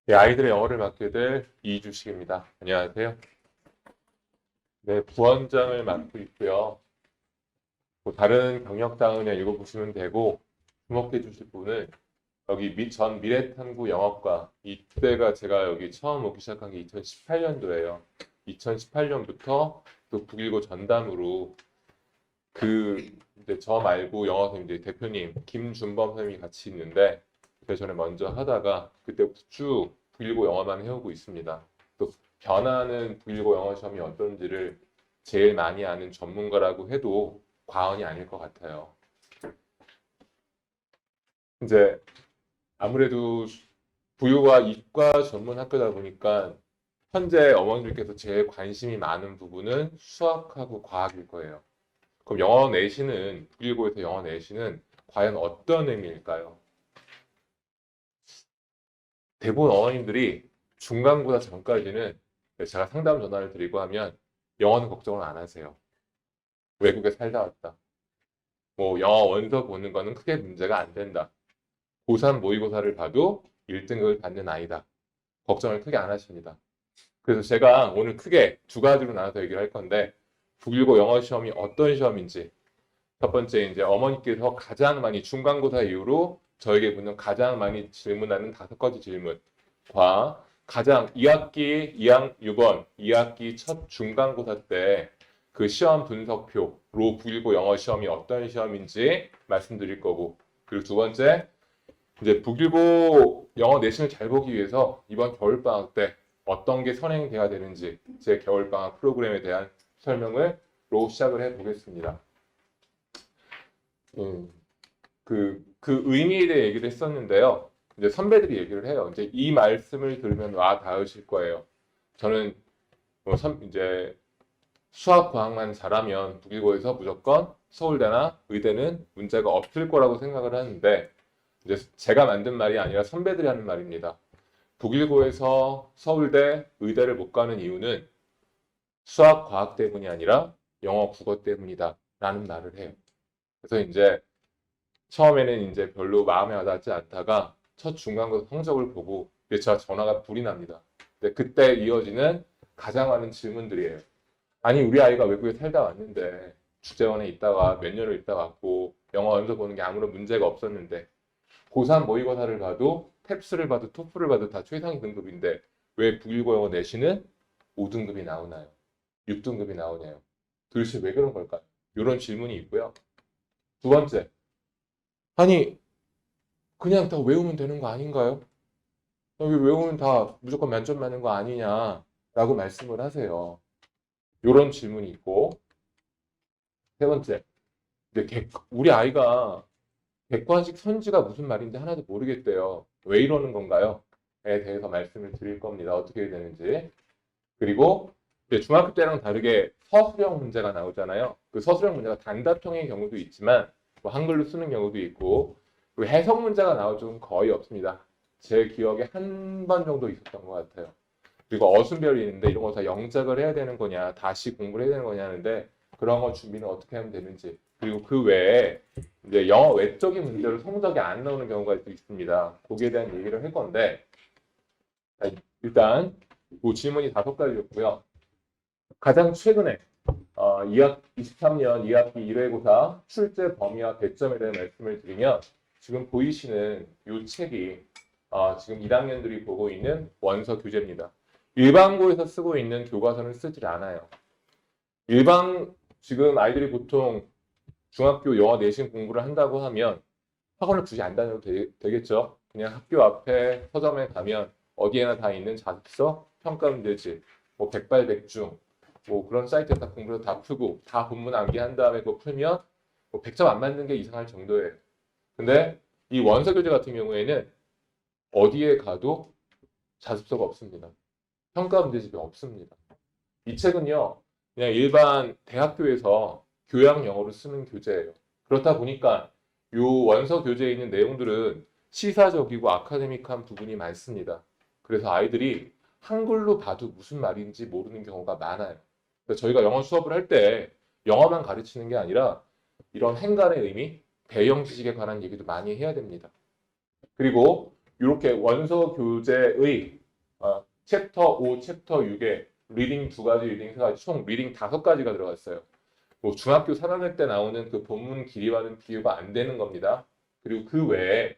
네, 아이들의 영어를 맡게 될 이주식입니다. 안녕하세요. 네, 부원장을 맡고 있고요. 뭐 다른 경력사항은 그냥 읽어보시면 되고, 주목해 주실 분은 여기 전 미래탐구 영어과 이때가 제가 여기 처음 오기 시작한 게 2018년도예요. 2018년부터 또 북일고 전담으로 이제 저 말고 영어 선생님 이제 대표님 김준범 선생님이 같이 있는데 그 전에 먼저 하다가 그때부터 쭉 북일고 영어만 해오고 있습니다. 또 변하는 북일고 영어 시험이 어떤지를 제일 많이 아는 전문가라고 해도 과언이 아닐 것 같아요. 이제 아무래도 부유와 이과 전문 학교다 보니까 현재 어머니들께서 제일 관심이 많은 부분은 수학하고 과학일 거예요. 그럼 영어 내신은 북일고에서 영어 내신은 과연 어떤 의미일까요? 대부분 어머님들이 중간고사 전까지는 제가 상담 전화를 드리고 하면 영어는 걱정을 안 하세요. 외국에 살다 왔다. 뭐 영어 원서 보는 거는 크게 문제가 안 된다. 고3 모의고사를 봐도 1등급을 받는 아이다. 걱정을 크게 안 하십니다. 그래서 제가 오늘 크게 두 가지로 나눠서 얘기를 할 건데 북일고 영어 시험이 어떤 시험인지 첫 번째 이제 어머니께서 가장 많이 중간고사 이후로 저에게 묻는 가장 많이 질문하는 5가지 질문과 가장 2학기 6번 2학기 첫 중간고사 때 그 시험 분석표로 북일고 영어 시험이 어떤 시험인지 말씀드릴 거고 그리고 두 번째 이제 북일고 영어 내신을 잘 보기 위해서 이번 겨울방학 때 어떤 게 선행돼야 되는지 제 겨울방학 프로그램에 대한 설명을 시작을 해 보겠습니다. 그 의미에 대해 얘기를 했었는데요. 이제 선배들이 얘기를 해요. 이제 이 말씀을 들으면 와 닿으실 거예요. 저는 이제 수학 과학만 잘하면 북일고에서 무조건 서울대나 의대는 문제가 없을 거라고 생각을 하는데 이제 제가 만든 말이 아니라 선배들이 하는 말입니다. 북일고에서 서울대, 의대를 못 가는 이유는 수학 과학 때문이 아니라 영어 국어 때문이다 라는 말을 해요. 그래서 이제 처음에는 이제 별로 마음에 와닿지 않다가 첫 중간고사 성적을 보고 제가 전화가 불이 납니다. 근데 그때 이어지는 가장 많은 질문들이에요. 아니 우리 아이가 외국에 살다 왔는데 주재원에 있다가 몇 년을 있다 왔고 영어 원서 보는 게 아무런 문제가 없었는데 고3 모의고사를 봐도 탭스를 봐도 토플을 봐도 다 최상위 등급인데 왜 북일고 영어 내신은 5등급이 나오나요? 6등급이 나오냐요? 도대체 왜 그런 걸까요? 이런 질문이 있고요. 두 번째, 아니 그냥 다 외우면 되는 거 아닌가요? 여기 외우면 다 무조건 만점 맞는 거 아니냐라고 말씀을 하세요. 이런 질문이 있고 세 번째, 우리 아이가 객관식 선지가 무슨 말인지 하나도 모르겠대요. 왜 이러는 건가요? 에 대해서 말씀을 드릴 겁니다. 어떻게 되는지. 그리고 이제 중학교 때랑 다르게 서술형 문제가 나오잖아요. 그 서술형 문제가 단답형의 경우도 있지만 뭐 한글로 쓰는 경우도 있고 그리고 해석 문제가 나올 적은 거의 없습니다. 제 기억에 한 번 정도 있었던 것 같아요. 그리고 어순별이 있는데 이런 거 다 영작을 해야 되는 거냐, 다시 공부를 해야 되는 거냐 하는데 그런 거 준비는 어떻게 하면 되는지. 그리고 그 외에 이제 영어 외적인 문제로 성적이 안 나오는 경우가 또 있습니다. 거기에 대한 얘기를 할 건데 일단 그 질문이 5가지였고요. 가장 최근에 23년 2학기 1회고사 출제 범위와 배점에 대한 말씀을 드리면 지금 보이시는 이 책이 지금 1학년들이 보고 있는 원서 교재입니다. 일반고에서 쓰고 있는 교과서는 쓰질 않아요. 지금 아이들이 보통 중학교 영어 내신 공부를 한다고 하면 학원을 굳이 안 다녀도 되겠죠. 그냥 학교 앞에 서점에 가면 어디에나 다 있는 자습서, 평가 문제집, 뭐 백발백중, 뭐 그런 사이트에서 공부를 다 풀고 다 본문 암기한 다음에 그거 풀면 뭐 100점 안 맞는 게 이상할 정도예요. 근데 이 원서 교재 같은 경우에는 어디에 가도 자습서가 없습니다. 평가 문제집이 없습니다. 이 책은요, 그냥 일반 대학교에서 교양 영어로 쓰는 교재예요. 그렇다 보니까 이 원서 교재에 있는 내용들은 시사적이고 아카데믹한 부분이 많습니다. 그래서 아이들이 한글로 봐도 무슨 말인지 모르는 경우가 많아요. 그래서 저희가 영어 수업을 할 때 영어만 가르치는 게 아니라 이런 행간의 의미, 배경 지식에 관한 얘기도 많이 해야 됩니다. 그리고 이렇게 원서 교재의 챕터 5, 챕터 6에 리딩 2가지, 리딩 3가지, 총 리딩 5가지가 들어갔어요. 뭐 중학교 3학년 때 나오는 그 본문 길이와는 비교가 안 되는 겁니다. 그리고 그 외에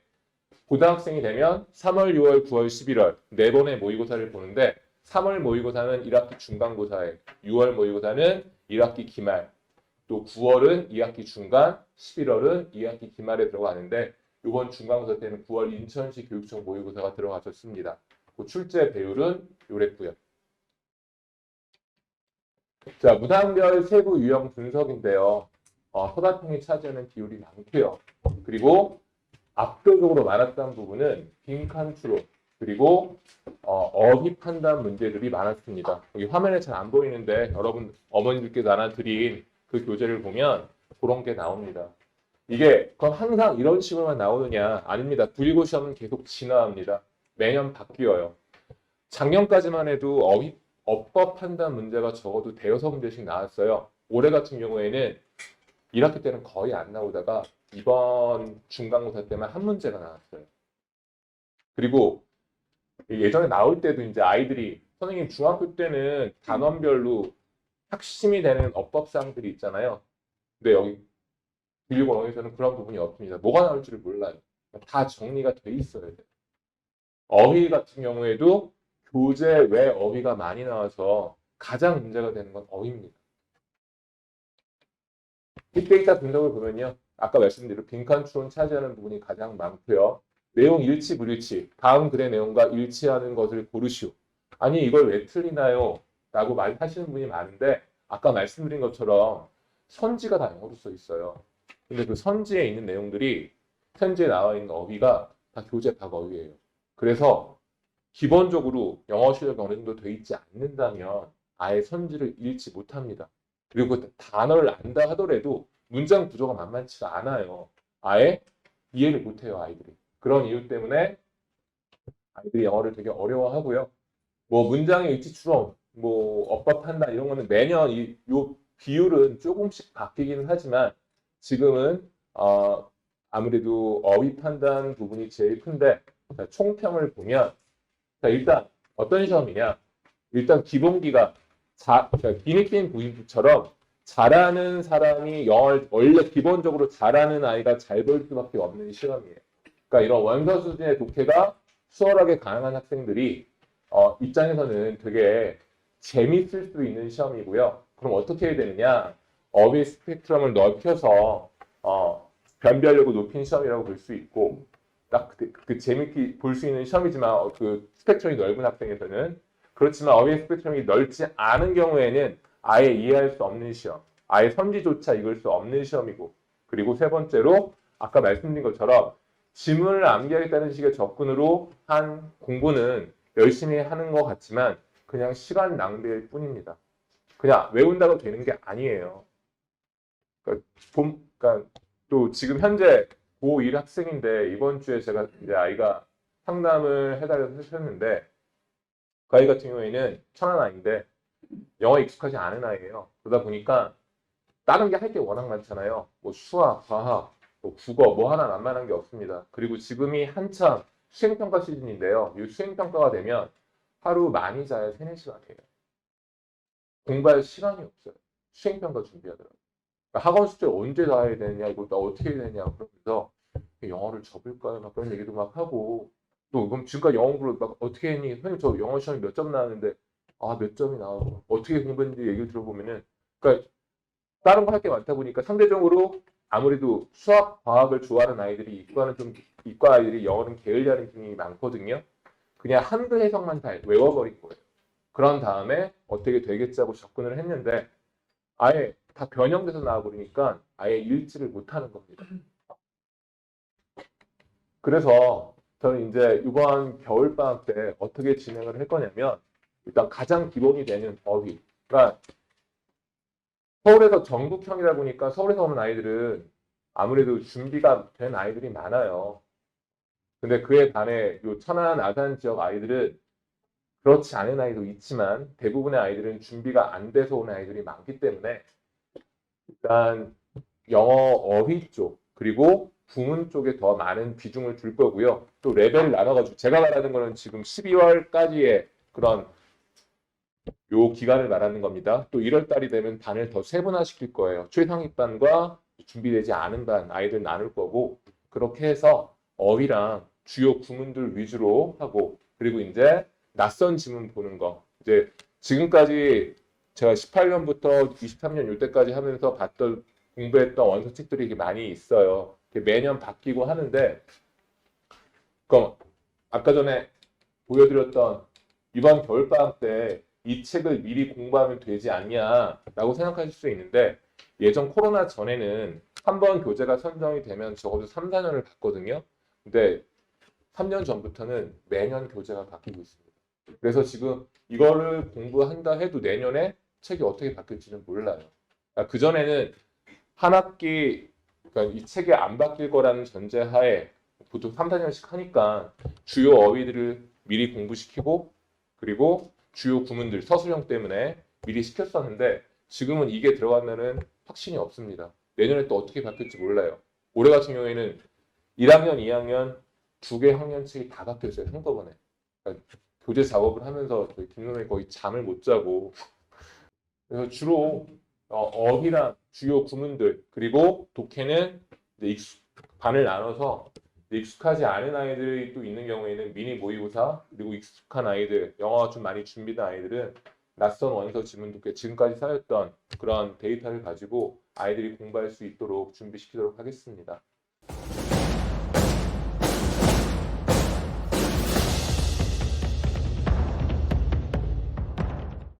고등학생이 되면 3월, 6월, 9월, 11월 4번의 모의고사를 보는데 3월 모의고사는 1학기 중간고사에, 6월 모의고사는 1학기 기말, 또 9월은 2학기 중간, 11월은 2학기 기말에 들어가는데 이번 중간고사 때는 9월 인천시 교육청 모의고사가 들어가셨습니다. 그 출제 배율은 요랬고요. 자, 무단별 세부 유형 분석인데요. 서다통이 차지하는 비율이 많고요. 그리고 압도적으로 많았던 부분은 빈칸 추론, 그리고 어휘 판단 문제들이 많았습니다. 여기 화면에 잘 안 보이는데 여러분 어머니들께서 나눠드린 그 교재를 보면 그런 게 나옵니다. 이게 그럼 항상 이런 식으로만 나오느냐? 아닙니다. 국리고 시험은 계속 진화합니다. 매년 바뀌어요. 작년까지만 해도 어법 판단 문제가 적어도 대여섯 문제씩 나왔어요. 올해 같은 경우에는 1학기 때는 거의 안 나오다가 이번 중간고사 때만 한 문제가 나왔어요. 그리고 예전에 나올 때도 이제 아이들이 선생님 중학교 때는 단원별로 핵심이 되는 어법사항들이 있잖아요. 근데 여기 국리고 어휘에서는 그런 부분이 없습니다. 뭐가 나올지를 몰라요. 다 정리가 돼 있어야 돼요. 어휘 같은 경우에도 교재 외 어휘가 많이 나와서 가장 문제가 되는 건 어휘입니다. 빅데이터 분석을 보면요. 아까 말씀드린 빈칸 추론 차지하는 부분이 가장 많고요. 내용 일치, 불일치. 다음 글의 내용과 일치하는 것을 고르시오. 아니 이걸 왜 틀리나요? 라고 말하시는 분이 많은데 아까 말씀드린 것처럼 선지가 다 영어로 써 있어요. 근데 그 선지에 있는 내용들이 현지에 나와 있는 어휘가 다 교재 박어휘예요. 그래서 기본적으로 영어 실력이 어느 정도 돼 있지 않는다면 아예 선지를 읽지 못합니다. 그리고 그 단어를 안다 하더라도 문장 구조가 만만치가 않아요. 아예 이해를 못해요, 아이들이. 그런 이유 때문에 아이들이 영어를 되게 어려워하고요. 뭐 문장의 위치 추론, 뭐 어법 판단 이런 거는 매년 요 비율은 조금씩 바뀌기는 하지만 지금은 아무래도 어휘 판단 부분이 제일 큰데 자, 총평을 보면 자, 일단 어떤 시험이냐? 일단 기본기가 기니핀 부인부처럼 잘하는 사람이 영어를 원래 기본적으로 잘하는 아이가 잘 볼 수밖에 없는 시험이에요. 그러니까 이런 원서 수준의 독해가 수월하게 가능한 학생들이 입장에서는 되게 재밌을 수 있는 시험이고요. 그럼 어떻게 해야 되느냐? 어휘 스펙트럼을 넓혀서 변별력을 높인 시험이라고 볼 수 있고 딱 그 재밌게 볼 수 있는 시험이지만 그 스펙트럼이 넓은 학생에서는 그렇지만 어휘 스펙트럼이 넓지 않은 경우에는 아예 이해할 수 없는 시험, 아예 선지조차 읽을 수 없는 시험이고 그리고 세 번째로 아까 말씀드린 것처럼 지문을 암기하겠다는 식의 접근으로 한 공부는 열심히 하는 것 같지만 그냥 시간 낭비일 뿐입니다. 그냥 외운다고 되는 게 아니에요. 그러니까 또 지금 현재 고1 학생인데 이번 주에 제가 이제 아이가 상담을 해달라고 하셨는데 그 아이 같은 경우에는 천안 아이인데 영어 익숙하지 않은 아이예요. 그러다 보니까 다른 게 할 게 워낙 많잖아요. 뭐 수학, 과학, 뭐 국어 뭐 하나 만만한 게 없습니다. 그리고 지금이 한참 수행평가 시즌인데요. 이 수행평가가 되면 하루 많이 자야 3, 4시간이에요. 공부할 시간이 없어요. 수행평가 준비하더라고요. 학원 숙제를 언제 다 해야 되냐, 이거 나 어떻게 해야 되냐, 그러면서 영어를 접을까요? 막 그런 얘기도 막 하고, 또 그럼 지금까지 영어 공부를 막 어떻게 했니? 선생님 저 영어 시험이 몇 점 나왔는데, 몇 점이 나오고, 어떻게 공부했는지 얘기를 들어보면은, 그러니까 다른 거 할 게 많다 보니까 상대적으로 아무래도 수학, 과학을 좋아하는 아이들이 이과 아이들이 영어는 게을리하는 경향이 많거든요. 그냥 한글 해석만 다 외워버린 거예요. 그런 다음에 어떻게 되겠지 하고 접근을 했는데, 아예 다 변형돼서 나와버리니까 아예 읽지를 못하는 겁니다. 그래서 저는 이제 이번 겨울방학 때 어떻게 진행을 할 거냐면 일단 가장 기본이 되는 어휘. 그러니까 서울에서 전국형이다 보니까 서울에서 오는 아이들은 아무래도 준비가 된 아이들이 많아요. 근데 그에 반해 요 천안 아산 지역 아이들은 그렇지 않은 아이도 있지만 대부분의 아이들은 준비가 안 돼서 오는 아이들이 많기 때문에 일단 영어 어휘 쪽 그리고 구문 쪽에 더 많은 비중을 둘 거고요. 또 레벨을 나눠가지고 제가 말하는 거는 지금 12월까지의 그런 요 기간을 말하는 겁니다. 또 1월 달이 되면 반을 더 세분화시킬 거예요. 최상위반과 준비되지 않은 반 아이들 나눌 거고 그렇게 해서 어휘랑 주요 구문들 위주로 하고 그리고 이제 낯선 지문 보는 거 이제 지금까지 제가 18년부터 23년 요때까지 하면서 봤던 공부했던 원서 책들이 이렇게 많이 있어요. 매년 바뀌고 하는데 그럼 아까 전에 보여드렸던 이번 겨울방학 때 이 책을 미리 공부하면 되지 않냐라고 생각하실 수 있는데 예전 코로나 전에는 한 번 교재가 선정이 되면 적어도 3, 4년을 봤거든요. 근데 3년 전부터는 매년 교재가 바뀌고 있습니다. 그래서 지금 이거를 공부한다 해도 내년에 책이 어떻게 바뀔지는 몰라요. 그 전에는 한 학기 그러니까 이 책이 안 바뀔 거라는 전제하에 보통 3, 4년씩 하니까 주요 어휘들을 미리 공부시키고 그리고 주요 구문들 서술형 때문에 미리 시켰었는데 지금은 이게 들어가면은 확신이 없습니다. 내년에 또 어떻게 바뀔지 몰라요. 올해 같은 경우에는 1학년, 2학년 두 개 학년책이 다 바뀌었어요. 한꺼번에. 그러니까 교재 작업을 하면서 저희 김선생이 거의 잠을 못 자고 그래서 주로 어휘랑 주요 구문들 그리고 독해는 이제 반을 나눠서 익숙하지 않은 아이들이 또 있는 경우에는 미니 모의고사 그리고 익숙한 아이들 영어가 좀 많이 준비된 아이들은 낯선 원서 지문 독해 지금까지 쌓였던 그런 데이터를 가지고 아이들이 공부할 수 있도록 준비시키도록 하겠습니다.